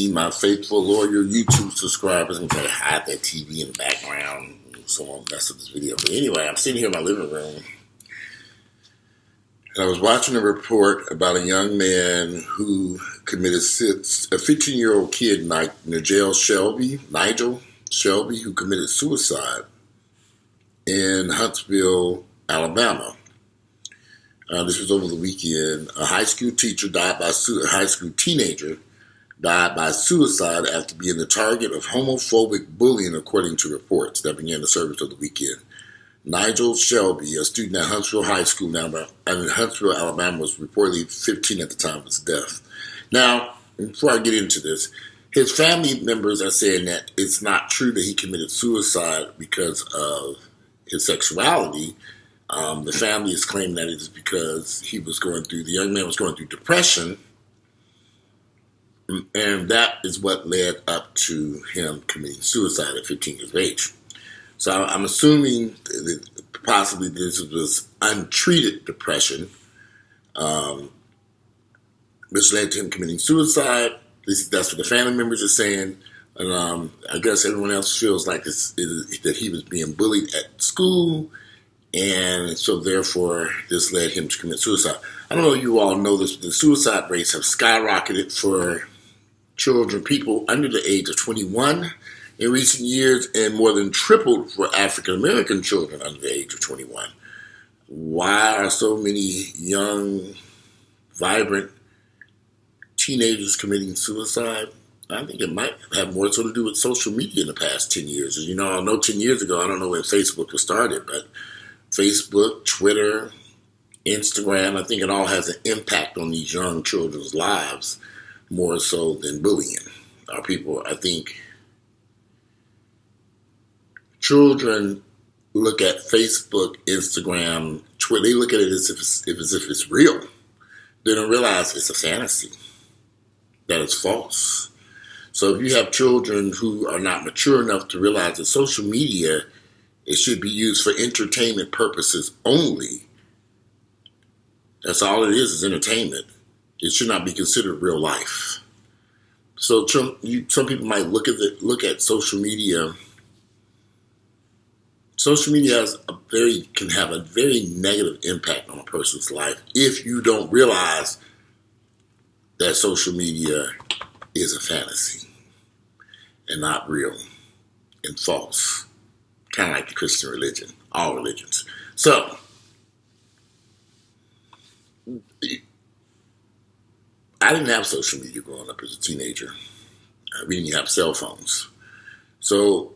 me, my faithful loyal YouTube subscribers. I'm trying to hide that TV in the background so I won't mess up this video. But anyway, I'm sitting here in my living room. And I was watching a report about a young man who committed a 15-year-old kid, Nigel Shelby, who committed suicide in Huntsville, Alabama. This was over the weekend. A high school teenager died by suicide after being the target of homophobic bullying, according to reports that began the service of the weekend. Nigel Shelby, a student at Huntsville High School in Huntsville, Alabama, was reportedly 15 at the time of his death. Now, before I get into this, his family members are saying that it's not true that he committed suicide because of his sexuality. The family is claiming that it's because the young man was going through depression, and that is what led up to him committing suicide at 15 years of age. So I'm assuming that possibly this was untreated depression, which led to him committing suicide. That's what the family members are saying. And I guess everyone else feels like that he was being bullied at school, and so therefore this led him to commit suicide. I don't know if you all know this, but the suicide rates have skyrocketed for people under the age of 21 in recent years, and more than tripled for African American children under the age of 21. Why are so many young, vibrant teenagers committing suicide? I think it might have more so to do with social media in the past 10 years. As you know, I know 10 years ago, I don't know when Facebook was started, but Facebook, Twitter, Instagram, I think it all has an impact on these young children's lives more so than bullying. I think children look at Facebook, Instagram, Twitter, they look at it as if it's real. They don't realize it's a fantasy, that it's false. So if you have children who are not mature enough to realize that social media, it should be used for entertainment purposes only. That's all it is entertainment. It should not be considered real life. So some people might look at social media. Social media can have a very negative impact on a person's life if you don't realize that social media is a fantasy and not real and false. Kind of like the Christian religion, all religions. So, I didn't have social media growing up as a teenager. We didn't have cell phones. So,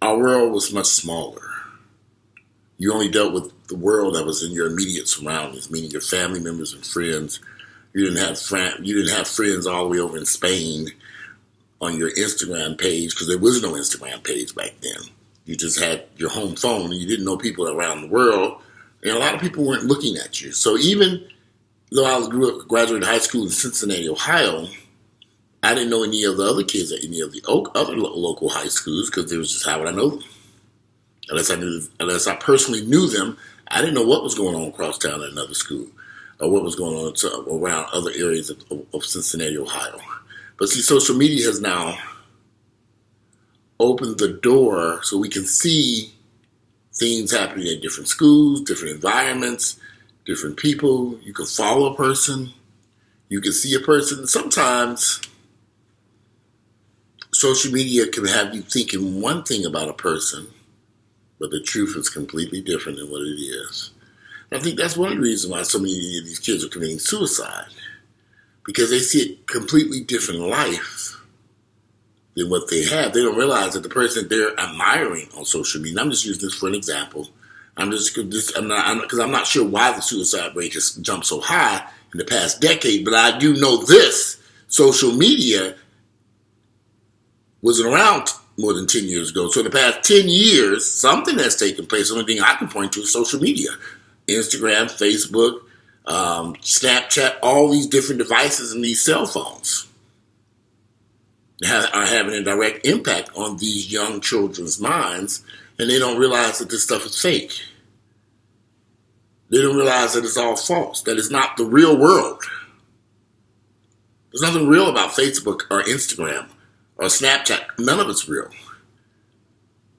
our world was much smaller. You only dealt with the world that was in your immediate surroundings, meaning your family members and friends. You didn't have friends all the way over in Spain on your Instagram page, because there was no Instagram page back then. You just had your home phone, and you didn't know people around the world, and a lot of people weren't looking at you. So even though I graduated high school in Cincinnati, Ohio, I didn't know any of the other kids at any of the other local high schools, because it was just how would I know them? Unless I personally knew them, I didn't know what was going on across town at another school, or what was going on around other areas of Cincinnati, Ohio. But see, social media has now opened the door so we can see things happening at different schools, different environments, different people. You can follow a person. You can see a person. Sometimes social media can have you thinking one thing about a person, but the truth is completely different than what it is. And I think that's one of the reasons why so many of these kids are committing suicide, because they see a completely different life than what they have. They don't realize that the person they're admiring on social media, and I'm just using this for an example. I'm not sure why the suicide rate has jumped so high in the past decade, but I do know this: social media wasn't around more than 10 years ago. So in the past 10 years, something has taken place. The only thing I can point to is social media. Instagram, Facebook, Snapchat, all these different devices and these cell phones are having a direct impact on these young children's minds, and they don't realize that this stuff is fake. They don't realize that it's all false, that it's not the real world. There's nothing real about Facebook or Instagram or Snapchat. None of it's real.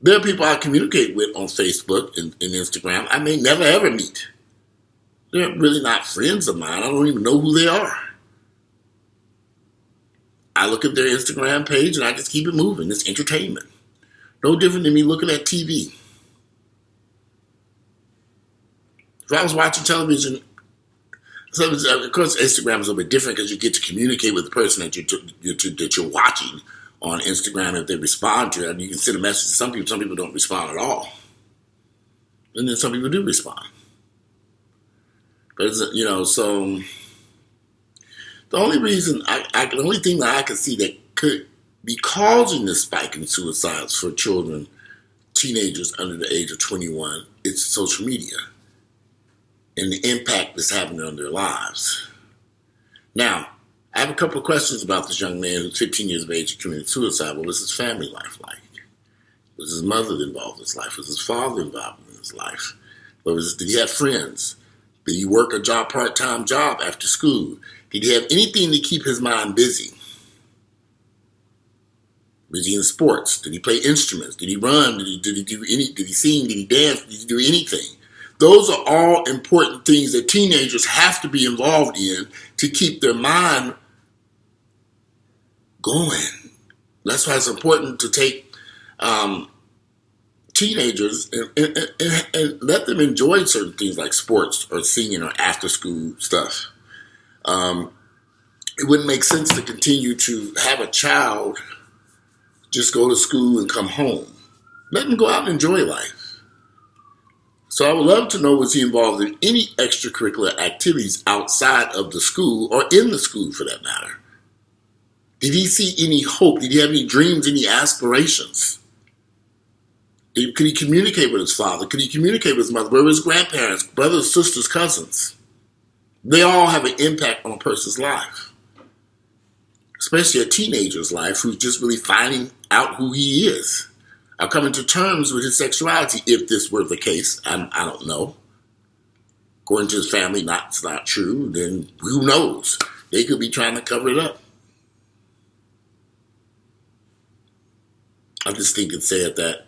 There are people I communicate with on Facebook and Instagram I may never ever meet. They're really not friends of mine. I don't even know who they are. I look at their Instagram page and I just keep it moving. It's entertainment. No different than me looking at TV. If I was watching television, so of course Instagram is a little bit different because you get to communicate with the person that you're watching on Instagram. If they respond to it, and you can send a message to some people don't respond at all. And then some people do respond. But it's, so the only reason the only thing that I can see that could be causing this spike in suicides for children, teenagers under the age of 21, is social media and the impact it's having on their lives. Now, I have a couple of questions about this young man who's 15 years of age and committed suicide. What was his family life like? Was his mother involved in his life? Was his father involved in his life? Did he have friends? Did he work a part-time job after school? Did he have anything to keep his mind busy? Was he in sports? Did he play instruments? Did he run? Did he sing? Did he dance? Did he do anything? Those are all important things that teenagers have to be involved in to keep their mind going. That's why it's important to take teenagers and let them enjoy certain things like sports or singing or after school stuff. It wouldn't make sense to continue to have a child just go to school and come home. Let them go out and enjoy life. So I would love to know, was he involved in any extracurricular activities outside of the school or in the school for that matter? Did he see any hope? Did he have any dreams, any aspirations? Could he communicate with his father? Could he communicate with his mother? Where were his grandparents, brothers, sisters, cousins? They all have an impact on a person's life, especially a teenager's life who's just really finding out who he is. Are coming to terms with his sexuality, if this were the case. I don't know. According to his family, it's not true. Then who knows? They could be trying to cover it up. I just think it's sad that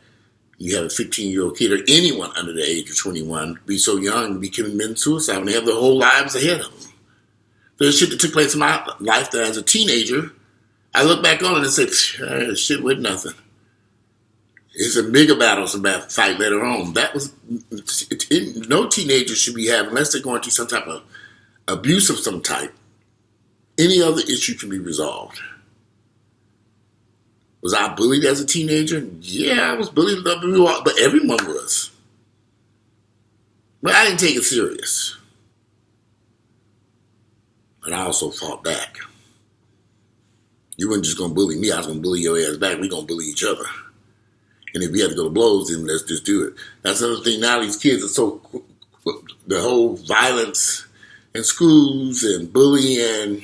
you have a 15-year-old kid or anyone under the age of 21 be so young and be committing suicide when they have their whole lives ahead of them. There's shit that took place in my life that as a teenager, I look back on it and say, shit with nothing. It's a bigger battle, it's a bad fight later on. No teenager should be having, unless they're going through some type of abuse of some type, any other issue can be resolved. Was I bullied as a teenager? Yeah, I was bullied, but everyone was. But I didn't take it serious. And I also fought back. You weren't just going to bully me, I was going to bully your ass back. We're going to bully each other. And if we have to go to blows, then let's just do it. That's another thing. Now these kids are so, the whole violence in schools and bullying.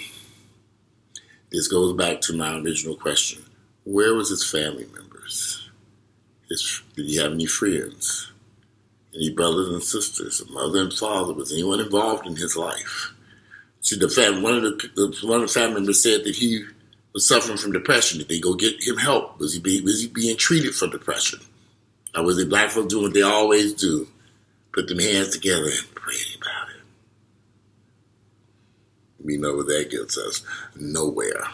This goes back to my original question. Where was his family members? Did he have any friends? Any brothers and sisters? A mother and father? Was anyone involved in his life? See, one of the family members said that he was suffering from depression. Did they go get him help? Was he being treated for depression? Or was it black folks doing what they always do? Put them hands together and pray about it. We know where that gets us. Nowhere.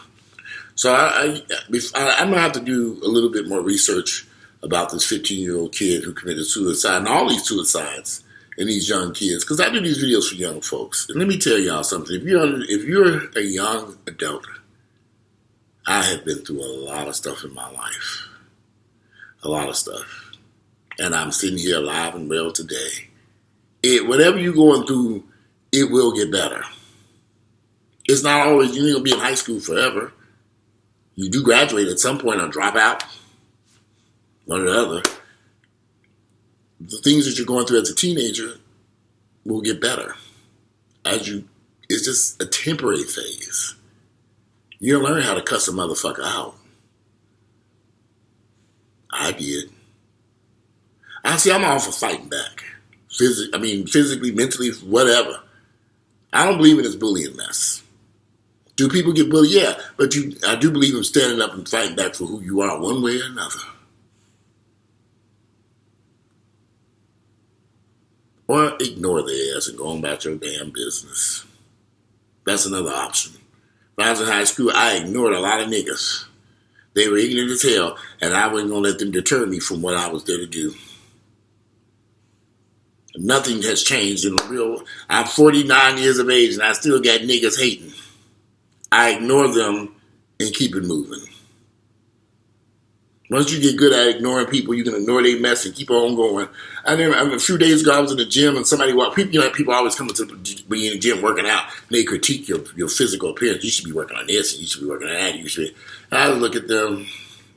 So I'm going to have to do a little bit more research about this 15-year-old kid who committed suicide and all these suicides and these young kids. Because I do these videos for young folks. And let me tell y'all something. If you're a young adult, I have been through a lot of stuff in my life. A lot of stuff. And I'm sitting here alive and well today. Whatever you're going through, it will get better. It's not always, you ain't going to be in high school forever. You do graduate at some point or drop out. One or the other. The things that you're going through as a teenager will get better. It's just a temporary phase. You'll learn how to cuss a motherfucker out. I did. I'm all for fighting back. Physically, mentally, whatever. I don't believe in this bullying mess. Do people get bullied? Yeah, but I do believe in standing up and fighting back for who you are one way or another. Or ignore their ass and go on about your damn business. That's another option. When I was in high school, I ignored a lot of niggas. They were ignorant as hell, and I wasn't going to let them deter me from what I was there to do. Nothing has changed in the real. I'm 49 years of age, and I still got niggas hating. I ignore them and keep it moving. Once you get good at ignoring people, you can ignore their mess and keep on going. A few days ago, I was in the gym and somebody walked. People always come to be in the gym working out. And they critique your physical appearance. You should be working on this, and you should be working on that. And I look at them.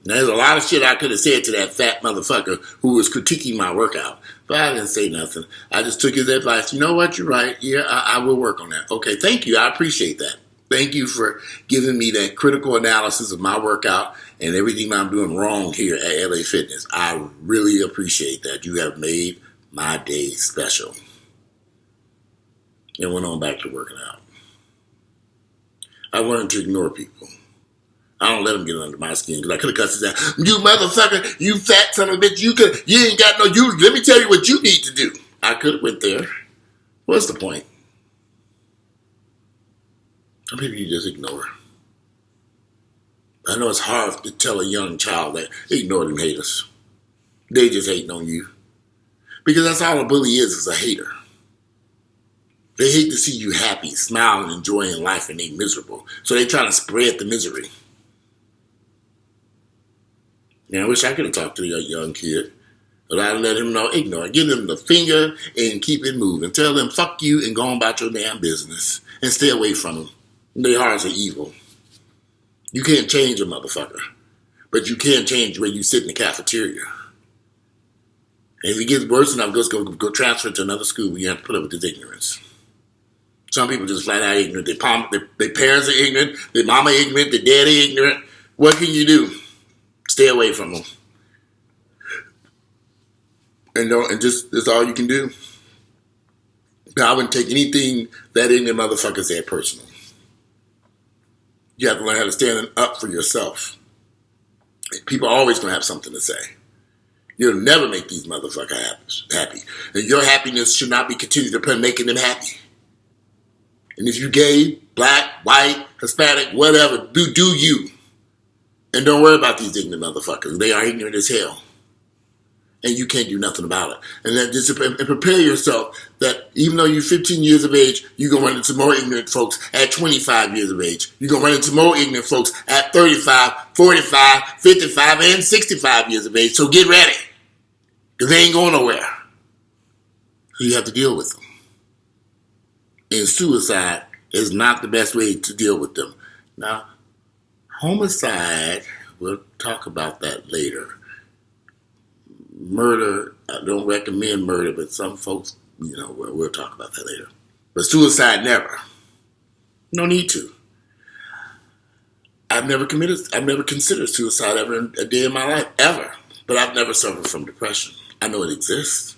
Now, there's a lot of shit I could have said to that fat motherfucker who was critiquing my workout, but I didn't say nothing. I just took his advice. You know what? You're right. Yeah, I will work on that. Okay, thank you. I appreciate that. Thank you for giving me that critical analysis of my workout and everything I'm doing wrong here at LA Fitness. I really appreciate that. You have made my day special. And went on back to working out. I learned to ignore people. I don't let them get under my skin because I could have cussed his ass. You motherfucker, you fat son of a bitch, you ain't got no, let me tell you what you need to do. I could have went there. What's the point? Some people you just ignore. I know it's hard to tell a young child that ignore them haters. They just hating on you. Because that's all a bully is a hater. They hate to see you happy, smiling, enjoying life, and they miserable. So they trying to spread the misery. Now, I wish I could have talked to a young kid. But I'd let him know, ignore. Give them the finger and keep it moving. Tell them, fuck you and go on about your damn business. And stay away from them. Their hearts are evil. You can't change a motherfucker. But you can change where you sit in the cafeteria. And if it gets worse enough, just go transfer to another school where you have to put up with this ignorance. Some people just flat out ignorant. Their parents are ignorant. Their mama ignorant. Their daddy ignorant. What can you do? Stay away from them. And just that's all you can do. I wouldn't take anything that ignorant motherfucker said personal. You have to learn how to stand up for yourself. People are always going to have something to say. You'll never make these motherfuckers happy. And your happiness should not be continued upon making them happy. And if you're gay, black, white, Hispanic, whatever, do you. And don't worry about these ignorant motherfuckers. They are ignorant as hell. And you can't do nothing about it. And prepare yourself that even though you're 15 years of age, you're going to run into more ignorant folks at 25 years of age. You're going to run into more ignorant folks at 35, 45, 55, and 65 years of age. So get ready. Because they ain't going nowhere. So you have to deal with them. And suicide is not the best way to deal with them. Now, homicide, we'll talk about that later. Murder, I don't recommend murder, but some folks, we'll talk about that later. But suicide, never. No need to. I've never considered suicide ever a day in my life, ever. But I've never suffered from depression. I know it exists.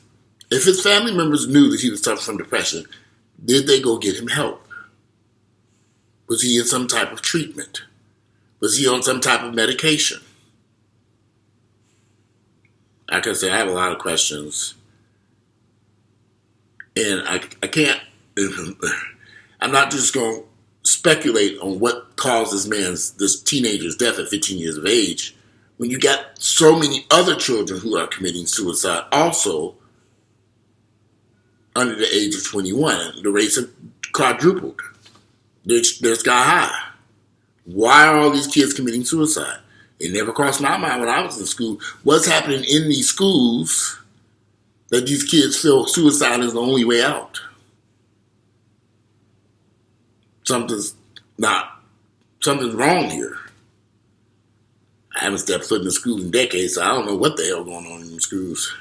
If his family members knew that he was suffering from depression, did they go get him help? Was he in some type of treatment? Was he on some type of medication? Like I said, I have a lot of questions. And I can't, I'm not just going to speculate on what caused this teenager's death at 15 years of age, when you got so many other children who are committing suicide also under the age of 21. The rates have quadrupled. They're sky high. Why are all these kids committing suicide? It never crossed my mind when I was in school. What's happening in these schools that these kids feel suicide is the only way out? Something's wrong here. I haven't stepped foot in the school in decades, so I don't know what the hell going on in the schools.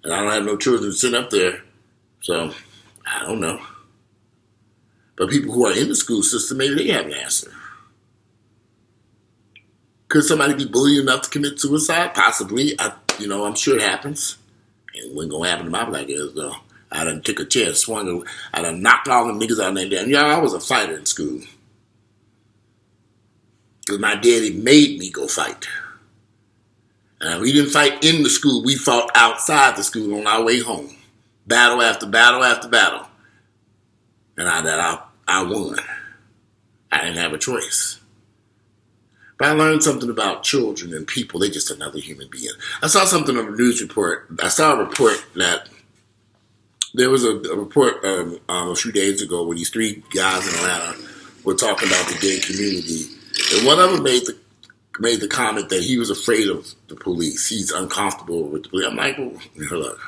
And I don't have no children sitting up there, so I don't know. But people who are in the school system, maybe they have an answer. Could somebody be bullied enough to commit suicide? Possibly. I'm sure it happens. It wasn't going to happen to my black ass, though. I done took a chair, I done knocked all them niggas out there. I was a fighter in school. because my daddy made me go fight. And we didn't fight in the school. We fought outside the school on our way home. Battle after battle after battle. And I won. I didn't have a choice. But I learned something about children and people. They're just another human being. I saw something on a news report. I saw a report that there was a report a few days ago where these 3 guys in Atlanta were talking about the gay community. And one of them made the comment that he was afraid of the police. He's uncomfortable with the police. I'm like, well, look,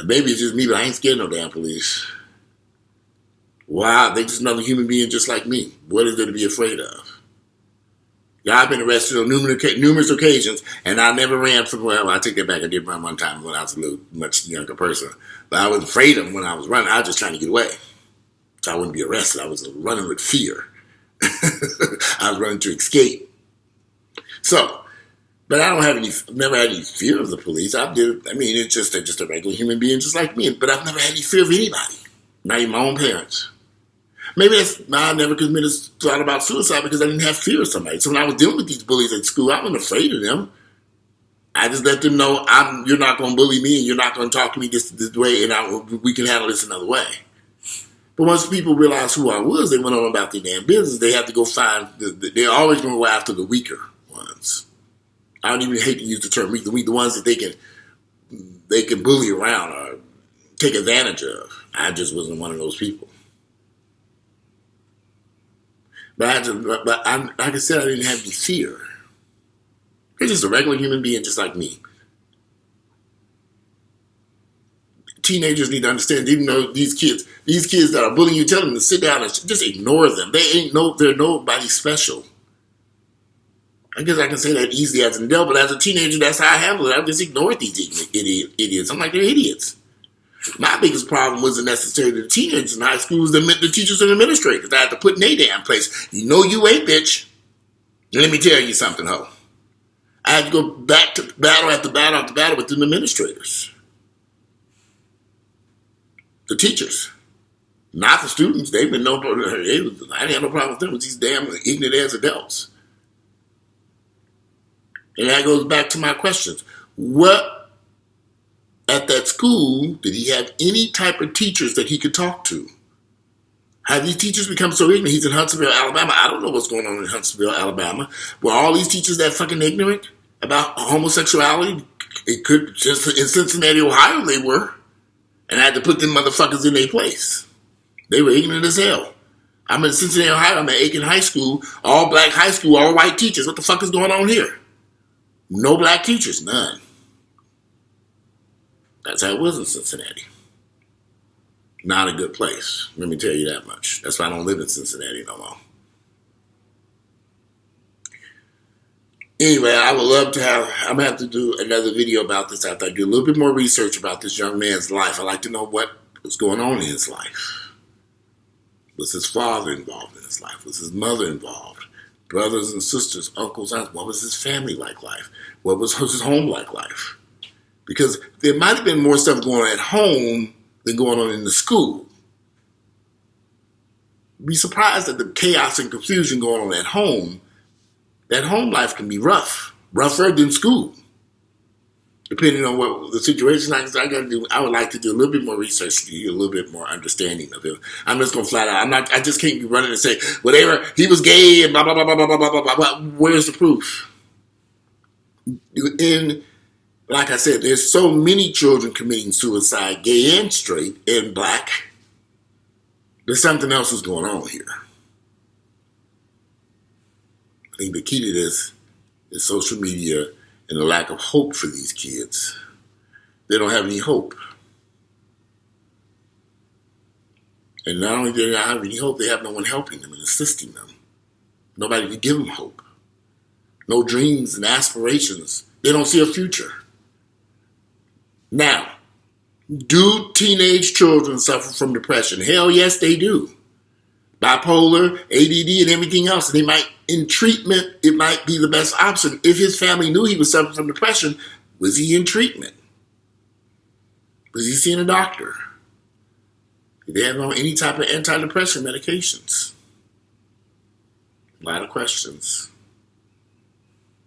maybe it's just me, but I ain't scared of no damn police. Wow, they just another human being just like me. What is there to be afraid of? Yeah, I've been arrested on numerous occasions, and I never ran from, well, I take that back. I did run one time when I was a little much younger person. But I was afraid of them when I was running. I was just trying to get away. So I wouldn't be arrested. I was running with fear. I was running to escape. So, but I never had any fear of the police. It's just they're just a regular human being just like me. But I've never had any fear of anybody. Not even my own parents. Maybe I never committed thought about suicide because I didn't have fear of somebody. So when I was dealing with these bullies at school, I wasn't afraid of them. I just let them know you're not going to bully me and you're not going to talk to me this way, and we can handle this another way. But once people realized who I was, they went on about their damn business. They have to go find. They're always going to go after the weaker ones. I don't even hate to use the term weak. The ones that they can bully around or take advantage of. I just wasn't one of those people. But like I said, I didn't have any fear. They're just a regular human being just like me. Teenagers need to understand, even though these kids that are bullying you, tell them to sit down and just ignore them. They're nobody special. I guess I can say that easily as an adult, but as a teenager, that's how I handle it. I just ignored these idiots. I'm like, they're idiots. My biggest problem wasn't necessarily the teenagers in high school, it was the teachers and administrators. I had to put in their damn place. You know you ain't, bitch. Let me tell you something, ho. I had to go back to battle after battle after battle with the administrators. The teachers. Not the students. I didn't have no problem with them. It was these damn ignorant ass adults. And that goes back to my questions. What at that school, did he have any type of teachers that he could talk to? Have these teachers become so ignorant? He's in Huntsville, Alabama. I don't know what's going on in Huntsville, Alabama. Were all these teachers that fucking ignorant about homosexuality? It could, just in Cincinnati, Ohio, they were. And I had to put them motherfuckers in their place. They were ignorant as hell. I'm in Cincinnati, Ohio. I'm at Aiken High School, all black high school, all white teachers. What the fuck is going on here? No black teachers, none. That's how it was in Cincinnati. Not a good place. Let me tell you that much. That's why I don't live in Cincinnati no more. Anyway, I would love to I'm going to have to do another video about this after I do a little bit more research about this young man's life. I'd like to know what was going on in his life. Was his father involved in his life? Was his mother involved? Brothers and sisters, uncles, aunts. What was his family like life? What was his home like life? Because there might have been more stuff going on at home than going on in the school. Be surprised at the chaos and confusion going on at home. That home life can be rougher than school, depending on what the situation is. I would like to do a little bit more research to get a little bit more understanding of it. I'm just going to flat out. I just can't be running and say, whatever, he was gay and blah, blah, blah, blah, blah, blah, blah, blah. Where's the proof? Like I said, there's so many children committing suicide, gay and straight and black. There's something else is going on here. I think the key to this is social media and the lack of hope for these kids. They don't have any hope. And not only do they not have any hope, they have no one helping them and assisting them. Nobody to give them hope. No dreams and aspirations. They don't see a future. Now, do teenage children suffer from depression? Hell yes, they do. Bipolar, ADD, and everything else. They might, in treatment, it might be the best option. If his family knew he was suffering from depression, was he in treatment? Was he seeing a doctor? Did they have any type of antidepressant medications? A lot of questions.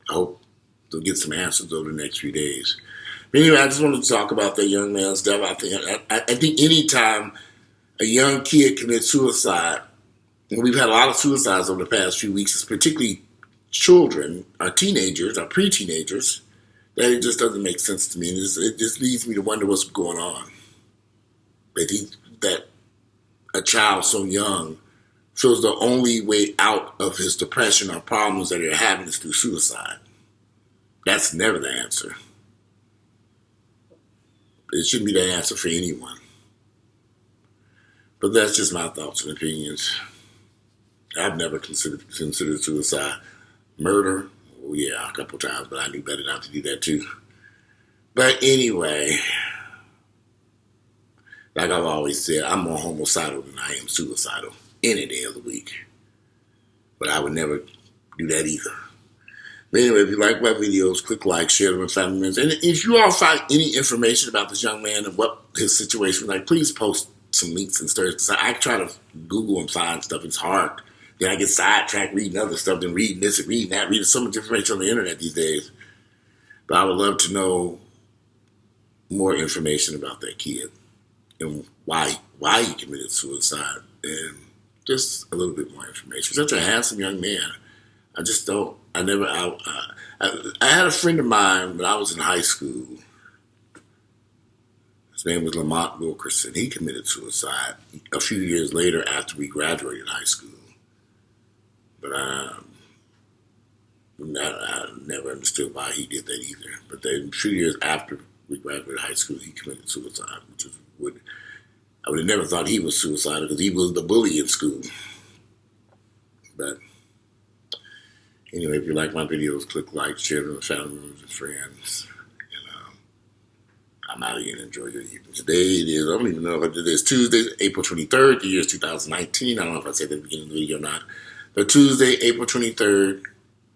I hope they'll get some answers over the next few days. But anyway, I just wanted to talk about that young man's death. I think anytime a young kid commits suicide, and we've had a lot of suicides over the past few weeks, particularly children, our teenagers, our pre-teenagers, that it just doesn't make sense to me. And it just leads me to wonder what's going on. That a child so young feels the only way out of his depression or problems that they're having is through suicide. That's never the answer. It shouldn't be the answer for anyone. But that's just my thoughts and opinions. I've never considered suicide. Murder, oh yeah, a couple times, but I knew better not to do that too. But anyway, like I've always said, I'm more homicidal than I am suicidal any day of the week. But I would never do that either. But anyway, if you like my videos, click like, share them with family members. And if you all find any information about this young man and what his situation was like, please post some links and stories. Because I try to Google and find stuff. It's hard. Then I get sidetracked reading other stuff than reading this and reading that, reading so much information on the internet these days. But I would love to know more information about that kid and why he committed suicide, and just a little bit more information. Such a handsome young man. I had a friend of mine when I was in high school. His name was Lamont Wilkerson. He committed suicide a few years later after we graduated high school. But I never understood why he did that either. But then a few years after we graduated high school, he committed suicide, which is I would have never thought he was suicidal because he was the bully in school. But anyway, if you like my videos, click like, share them with family members and friends. And I'm out of here and enjoy your evening. Today it is, I don't even know if I did this, Tuesday, April 23rd, the year is 2019. I don't know if I said that at the beginning of the video or not. But Tuesday, April 23rd,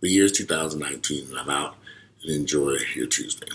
the year is 2019. And I'm out, and enjoy your Tuesday.